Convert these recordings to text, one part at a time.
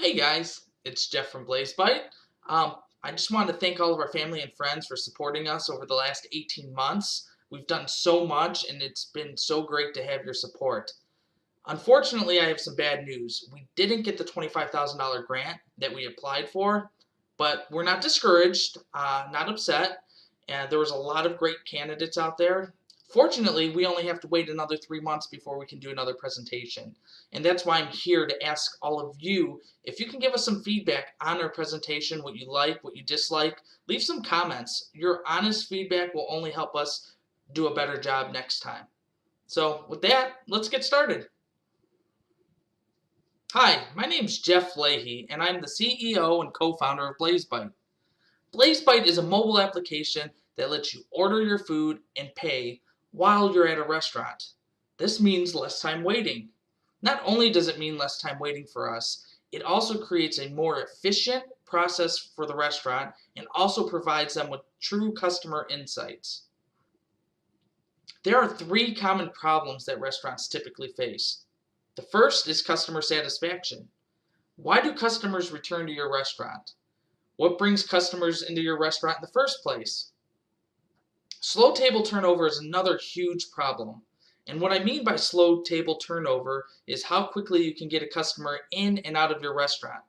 Hey guys, it's Jeff from BlazeBite. I just wanted to thank all of our family and friends for supporting us over the last 18 months. We've done so much and it's been so great to have your support. Unfortunately, I have some bad news. We didn't get the $25,000 grant that we applied for, but we're not discouraged, not upset, and there was a lot of great candidates out there. Fortunately, we only have to wait another 3 months before we can do another presentation. And that's why I'm here to ask all of you if you can give us some feedback on our presentation, what you like, what you dislike. Leave some comments. Your honest feedback will only help us do a better job next time. So with that, let's get started. Hi, my name's Jeff Leahy, and I'm the CEO and co-founder of BlazeBite. BlazeBite is a mobile application that lets you order your food and pay while you're at a restaurant. This means less time waiting. Not only does it mean less time waiting for us, it also creates a more efficient process for the restaurant and also provides them with true customer insights. There are three common problems that restaurants typically face. The first is customer satisfaction. Why do customers return to your restaurant? What brings customers into your restaurant in the first place? Slow table turnover is another huge problem. And what I mean by slow table turnover is how quickly you can get a customer in and out of your restaurant.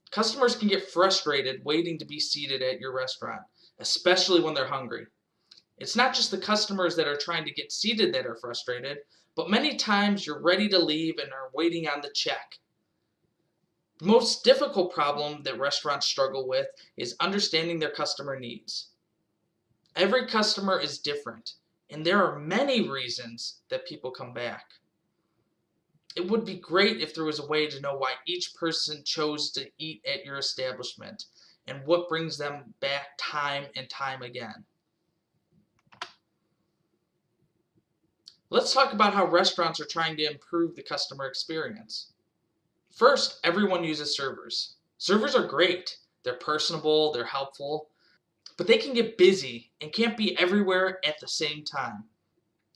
Customers can get frustrated waiting to be seated at your restaurant, especially when they're hungry. It's not just the customers that are trying to get seated that are frustrated, but many times you're ready to leave and are waiting on the check. The most difficult problem that restaurants struggle with is understanding their customer needs. Every customer is different, and there are many reasons that people come back. It would be great if there was a way to know why each person chose to eat at your establishment and what brings them back time and time again. Let's talk about how restaurants are trying to improve the customer experience. First, everyone uses servers. Servers are great. They're personable, they're helpful, but they can get busy and can't be everywhere at the same time.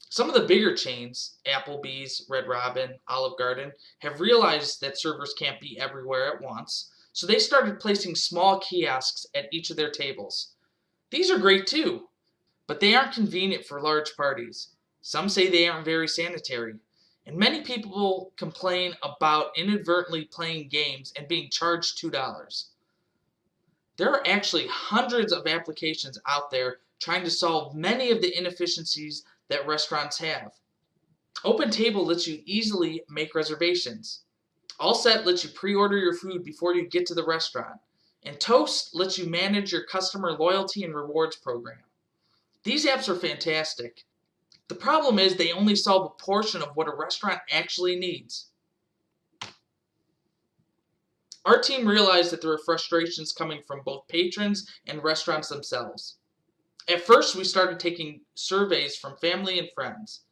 Some of the bigger chains, Applebee's, Red Robin, Olive Garden, have realized that servers can't be everywhere at once, so they started placing small kiosks at each of their tables. These are great too, but they aren't convenient for large parties. Some say they aren't very sanitary, and many people complain about inadvertently playing games and being charged $2. There are actually hundreds of applications out there trying to solve many of the inefficiencies that restaurants have. OpenTable lets you easily make reservations. AllSet lets you pre-order your food before you get to the restaurant. And Toast lets you manage your customer loyalty and rewards program. These apps are fantastic. The problem is they only solve a portion of what a restaurant actually needs. Our team realized that there were frustrations coming from both patrons and restaurants themselves. At first, we started taking surveys from family and friends.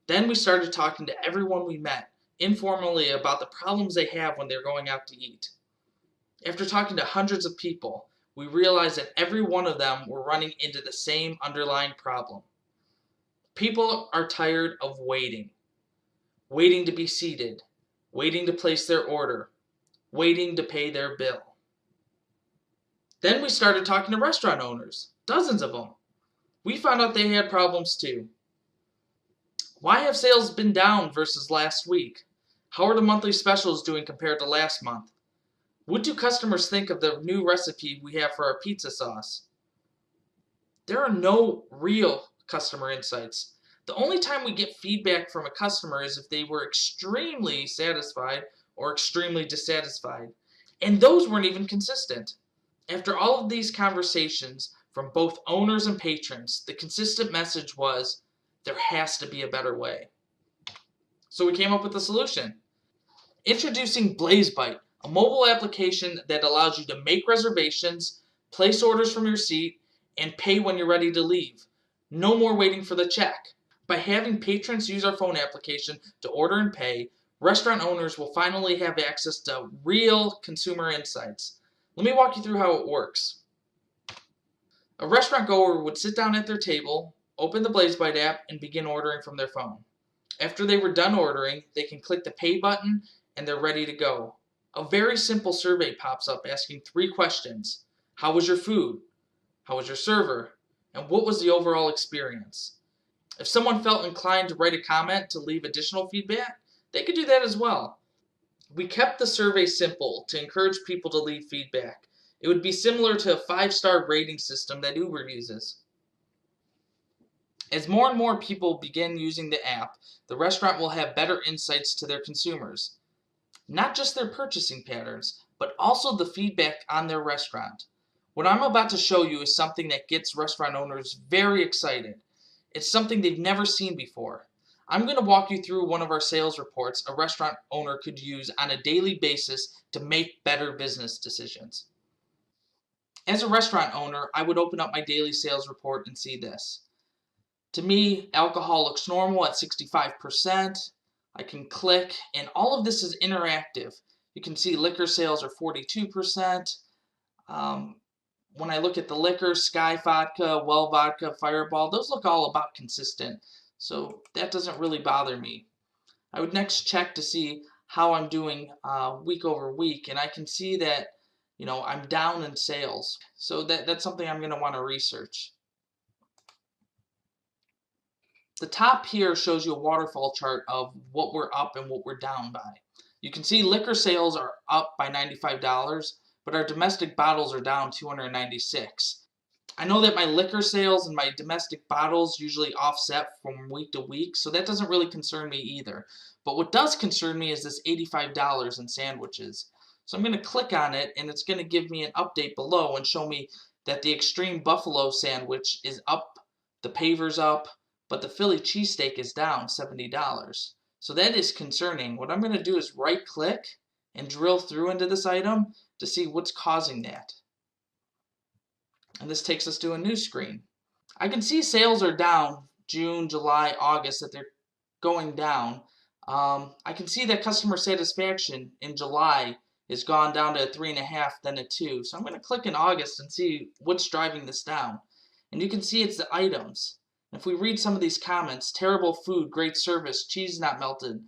Then we started talking to everyone we met, informally, about the problems they have when they're going out to eat. After talking to hundreds of people, we realized that every one of them were running into the same underlying problem. People are tired of waiting. Waiting to be seated, waiting to place their order, waiting to pay their bill. Then we started talking to restaurant owners, dozens of them. We found out they had problems too. Why have sales been down versus last week? How are the monthly specials doing compared to last month? What do customers think of the new recipe we have for our pizza sauce? There are no real customer insights. The only time we get feedback from a customer is if they were extremely satisfied or extremely dissatisfied. And those weren't even consistent. After all of these conversations from both owners and patrons, the consistent message was, there has to be a better way. So we came up with a solution. Introducing BlazeBite, a mobile application that allows you to make reservations, place orders from your seat, and pay when you're ready to leave. No more waiting for the check. By having patrons use our phone application to order and pay, restaurant owners will finally have access to real consumer insights. Let me walk you through how it works. A restaurant goer would sit down at their table, open the BlazeBite app, and begin ordering from their phone. After they were done ordering, they can click the pay button and they're ready to go. A very simple survey pops up asking 3 questions. How was your food? How was your server? And what was the overall experience? If someone felt inclined to write a comment to leave additional feedback, they could do that as well. We kept the survey simple to encourage people to leave feedback. It would be similar to a 5-star rating system that Uber uses. As more and more people begin using the app, the restaurant will have better insights to their consumers. Not just their purchasing patterns, but also the feedback on their restaurant. What I'm about to show you is something that gets restaurant owners very excited. It's something they've never seen before. I'm going to walk you through one of our sales reports a restaurant owner could use on a daily basis to make better business decisions. As a restaurant owner, I would open up my daily sales report and see this. To me, alcohol looks normal at 65%. I can click, and all of this is interactive. You can see liquor sales are 42%. When I look at the liquor, Sky Vodka, Well Vodka, Fireball, those look all about consistent. So that doesn't really bother me. I would next check to see how I'm doing week over week, and I can see that I'm down in sales. So that's something I'm going to want to research. The top here shows you a waterfall chart of what we're up and what we're down by. You can see liquor sales are up by $95, but our domestic bottles are down $296. I know that my liquor sales and my domestic bottles usually offset from week to week, so that doesn't really concern me either. But what does concern me is this $85 in sandwiches. So I'm going to click on it, and it's going to give me an update below and show me that the Extreme Buffalo sandwich is up, the Paver's up, but the Philly cheesesteak is down $70. So that is concerning. What I'm going to do is right click and drill through into this item to see what's causing that. And this takes us to a new screen. I can see sales are down June, July, August, that they're going down. I can see that customer satisfaction in July has gone down to a 3.5, then a 2. So I'm going to click in August and see what's driving this down. And you can see it's the items. If we read some of these comments, terrible food, great service, cheese not melted,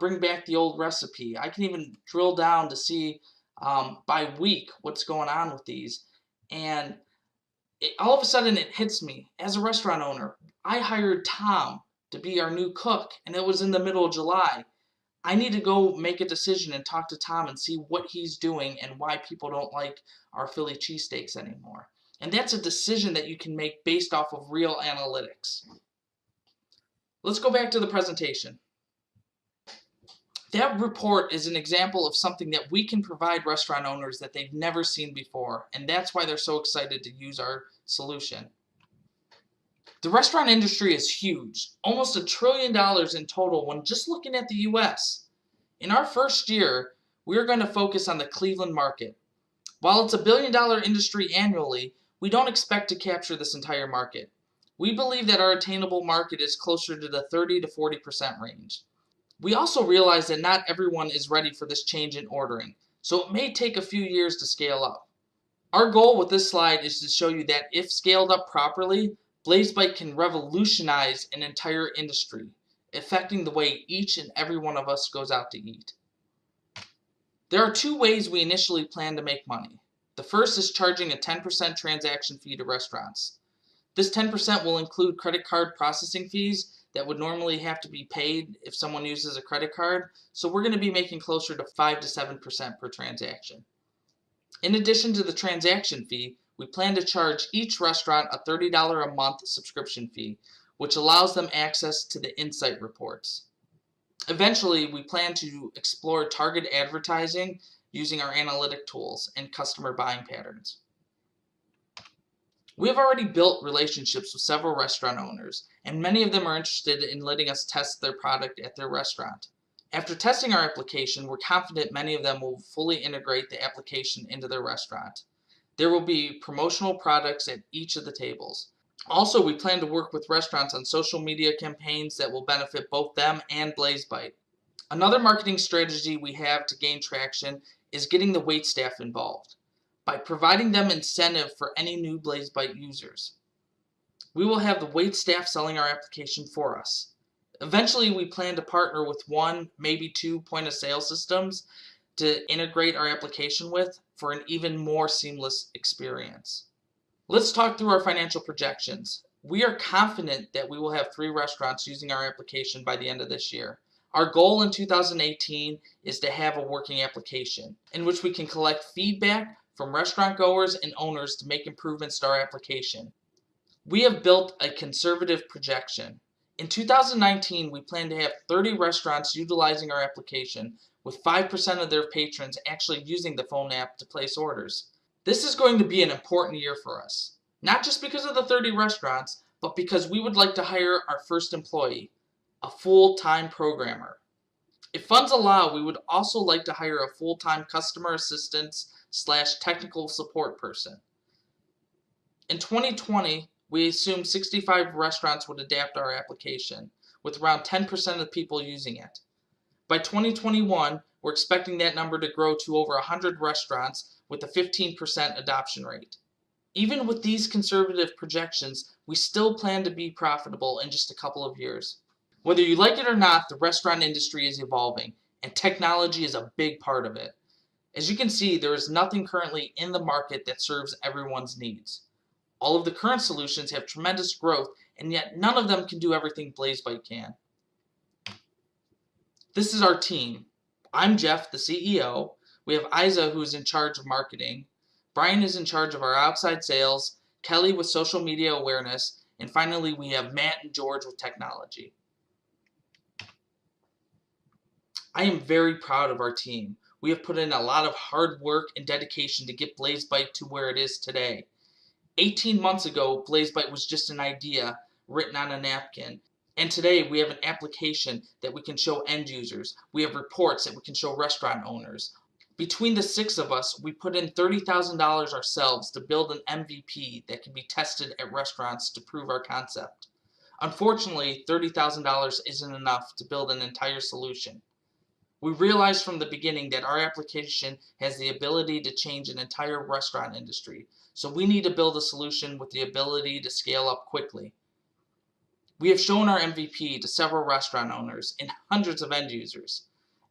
bring back the old recipe. I can even drill down to see by week what's going on with these. And all of a sudden it hits me. As a restaurant owner, I hired Tom to be our new cook, and it was in the middle of July. I need to go make a decision and talk to Tom and see what he's doing and why people don't like our Philly cheesesteaks anymore. And that's a decision that you can make based off of real analytics. Let's go back to the presentation. That report is an example of something that we can provide restaurant owners that they've never seen before, and that's why they're so excited to use our solution. The restaurant industry is huge, almost $1 trillion in total when just looking at the US. In our first year, we are going to focus on the Cleveland market. While it's $1 billion industry annually, we don't expect to capture this entire market. We believe that our attainable market is closer to the 30 to 40% range. We also realize that not everyone is ready for this change in ordering, so it may take a few years to scale up. Our goal with this slide is to show you that if scaled up properly, BlazeBite can revolutionize an entire industry, affecting the way each and every one of us goes out to eat. There are 2 ways we initially plan to make money. The first is charging a 10% transaction fee to restaurants. This 10% will include credit card processing fees that would normally have to be paid if someone uses a credit card, so we're going to be making closer to 5 to 7% per transaction. In addition to the transaction fee, we plan to charge each restaurant a $30 a month subscription fee, which allows them access to the insight reports. Eventually, we plan to explore targeted advertising using our analytic tools and customer buying patterns. We have already built relationships with several restaurant owners, and many of them are interested in letting us test their product at their restaurant. After testing our application, we're confident many of them will fully integrate the application into their restaurant. There will be promotional products at each of the tables. Also, we plan to work with restaurants on social media campaigns that will benefit both them and BlazeBite. Another marketing strategy we have to gain traction is getting the waitstaff involved by providing them incentive for any new BlazeBite users. We will have the waitstaff selling our application for us. Eventually, we plan to partner with 1, maybe 2 point-of-sale systems to integrate our application with for an even more seamless experience. Let's talk through our financial projections. We are confident that we will have 3 restaurants using our application by the end of this year. Our goal in 2018 is to have a working application in which we can collect feedback from restaurant goers and owners to make improvements to our application. We have built a conservative projection. In 2019, we plan to have 30 restaurants utilizing our application, with 5% of their patrons actually using the phone app to place orders. This is going to be an important year for us, not just because of the 30 restaurants, but because we would like to hire our first employee, a full-time programmer. If funds allow, we would also like to hire a full-time customer assistance / technical support person. In 2020, we assumed 65 restaurants would adapt our application, with around 10% of people using it. By 2021, we're expecting that number to grow to over 100 restaurants with a 15% adoption rate. Even with these conservative projections, we still plan to be profitable in just a couple of years. Whether you like it or not, the restaurant industry is evolving, and technology is a big part of it. As you can see, there is nothing currently in the market that serves everyone's needs. All of the current solutions have tremendous growth, and yet none of them can do everything BlazeBite can. This is our team. I'm Jeff, the CEO. We have Isa, who is in charge of marketing. Brian is in charge of our outside sales. Kelly with social media awareness. And finally, we have Matt and George with technology. I am very proud of our team. We have put in a lot of hard work and dedication to get BlazeBite to where it is today. 18 months ago, BlazeBite was just an idea written on a napkin. And today we have an application that we can show end users. We have reports that we can show restaurant owners. Between the 6 of us, we put in $30,000 ourselves to build an MVP that can be tested at restaurants to prove our concept. Unfortunately, $30,000 isn't enough to build an entire solution. We realized from the beginning that our application has the ability to change an entire restaurant industry, so we need to build a solution with the ability to scale up quickly. We have shown our MVP to several restaurant owners and hundreds of end users.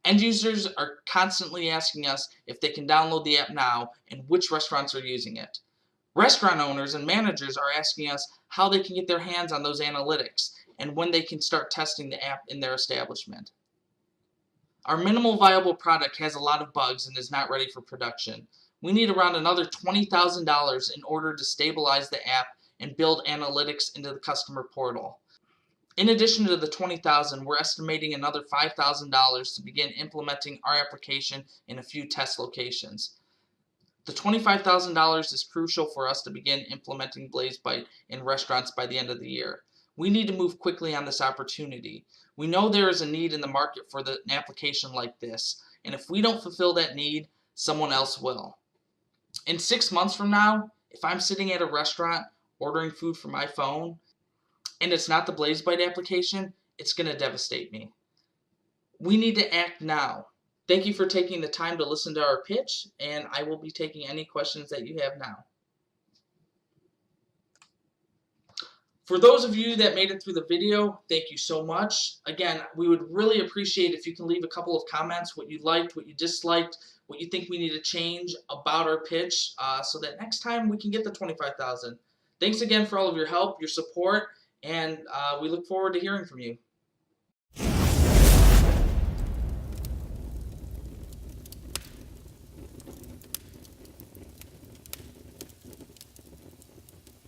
End users are constantly asking us if they can download the app now and which restaurants are using it. Restaurant owners and managers are asking us how they can get their hands on those analytics and when they can start testing the app in their establishment. Our minimal viable product has a lot of bugs and is not ready for production. We need around another $20,000 in order to stabilize the app and build analytics into the customer portal. In addition to the $20,000, we're estimating another $5,000 to begin implementing our application in a few test locations. The $25,000 is crucial for us to begin implementing BlazeBite in restaurants by the end of the year. We need to move quickly on this opportunity. We know there is a need in the market for an application like this, and if we don't fulfill that need, someone else will. In 6 months from now, if I'm sitting at a restaurant ordering food from my phone, and it's not the BlazeBite application, it's going to devastate me. We need to act now. Thank you for taking the time to listen to our pitch, and I will be taking any questions that you have now. For those of you that made it through the video, thank you so much. Again, we would really appreciate if you can leave a couple of comments, what you liked, what you disliked, what you think we need to change about our pitch, so that next time we can get the $25,000. Thanks again for all of your help, your support, and we look forward to hearing from you.